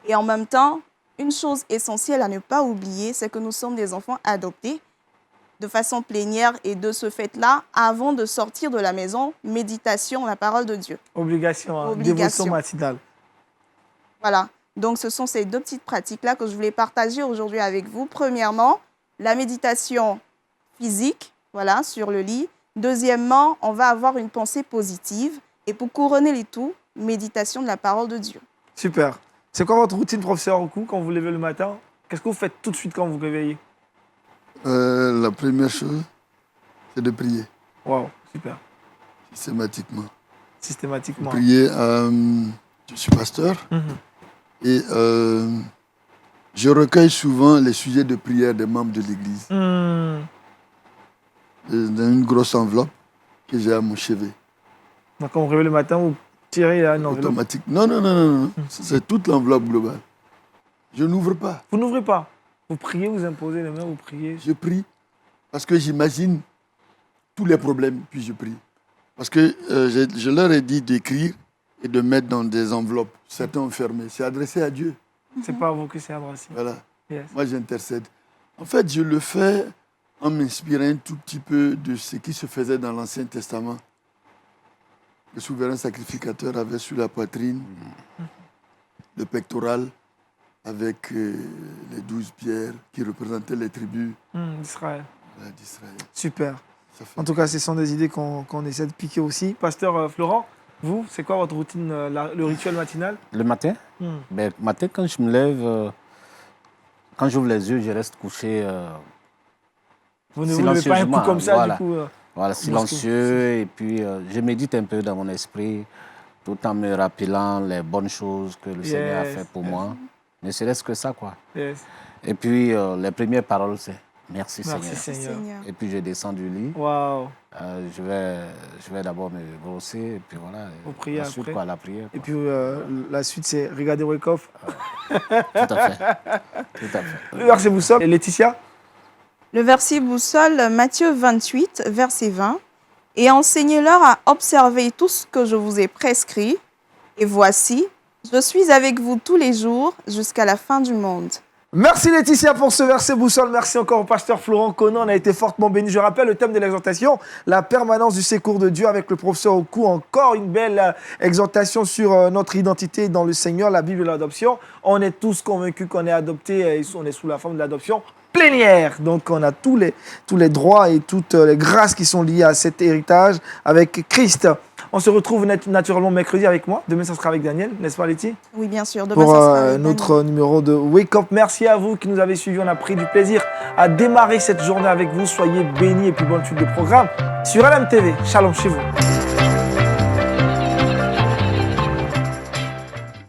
Et en même temps, une chose essentielle à ne pas oublier, c'est que nous sommes des enfants adoptés de façon plénière et de ce fait-là, avant de sortir de la maison, méditation, la parole de Dieu. Obligation, hein. Obligation. Dévotion matinale. Voilà, donc ce sont ces 2 petites pratiques-là que je voulais partager aujourd'hui avec vous. Premièrement, la méditation physique, voilà, sur le lit. Deuxièmement, on va avoir une pensée positive. Et pour couronner les tout, méditation de la parole de Dieu. Super. C'est quoi votre routine, professeur Okou, quand vous vous levez le matin? Qu'est-ce que vous faites tout de suite quand vous vous réveillez? La première chose, c'est de prier Waouh, super. systématiquement. Systématiquement. Prier, je suis pasteur et je recueille souvent les sujets de prière des membres de l'Église. Dans une grosse enveloppe. que j'ai à mon chevet. Donc, quand vous réveillez le matin, vous tirez une enveloppe. Automatique. Non, non, non, non, non. C'est toute l'enveloppe globale. Je n'ouvre pas. Vous n'ouvrez pas. Vous priez, vous imposez les mains, vous priez. Je prie parce que j'imagine tous les problèmes, puis je prie. Parce que je leur ai dit d'écrire et de mettre dans des enveloppes. Certains ont fermé. C'est adressé à Dieu. C'est pas à vous que c'est adressé. Voilà. Yes. Moi, j'intercède. En fait, je le fais en m'inspirant un tout petit peu de ce qui se faisait dans l'Ancien Testament. Le souverain sacrificateur avait sur la poitrine le pectoral avec les 12 pierres qui représentaient les tribus D'Israël. d'Israël. Super. Ça fait- En tout cas, ce sont des idées qu'on essaie de piquer aussi. Pasteur Florent, vous, c'est quoi votre routine, le rituel matinal? Le matin, ben, le matin, quand je me lève, quand j'ouvre les yeux, je reste couché Vous ne vous levez pas un coup comme ça, voilà. du coup Voilà, silencieux. Et puis, je médite un peu dans mon esprit, tout en me rappelant les bonnes choses que le Seigneur a fait pour moi. Ne serait-ce que ça, quoi. Yes. Et puis, les premières paroles, c'est merci, Merci Seigneur. Seigneur. Et puis, je descends du lit. Waouh. Je vais d'abord me brosser, et puis voilà. Vous priez Ensuite, après. quoi, la prière. Et Quoi. puis la suite, c'est regarder Wake Up. Tout à fait. Tout à fait. Le verset boussole. Et Laetitia? Le verset boussole, Matthieu 28, verset 20. Et enseignez-leur à observer tout ce que je vous ai prescrit. Et voici, je suis avec vous tous les jours jusqu'à la fin du monde. Merci Laetitia pour ce verset boussole. Merci encore au pasteur Florent Conan. On a été fortement bénis. Je rappelle le thème de l'exhortation, la permanence du secours de Dieu avec le professeur Okou. Encore une belle exhortation sur notre identité dans le Seigneur, la Bible de l'adoption. On est tous convaincus qu'on est adopté et on est sous la forme de l'adoption plénière. Donc on a tous les droits et toutes les grâces qui sont liées à cet héritage avec Christ. On se retrouve naturellement mercredi avec moi. Demain, ça sera avec Daniel, n'est-ce pas, Letty? Oui, bien sûr. Demain, Pour ça sera avec notre numéro de Wake Up. Merci à vous qui nous avez suivis. On a pris du plaisir à démarrer cette journée avec vous. Soyez bénis et puis bonne suite de programme sur LMTV. Shalom chez vous.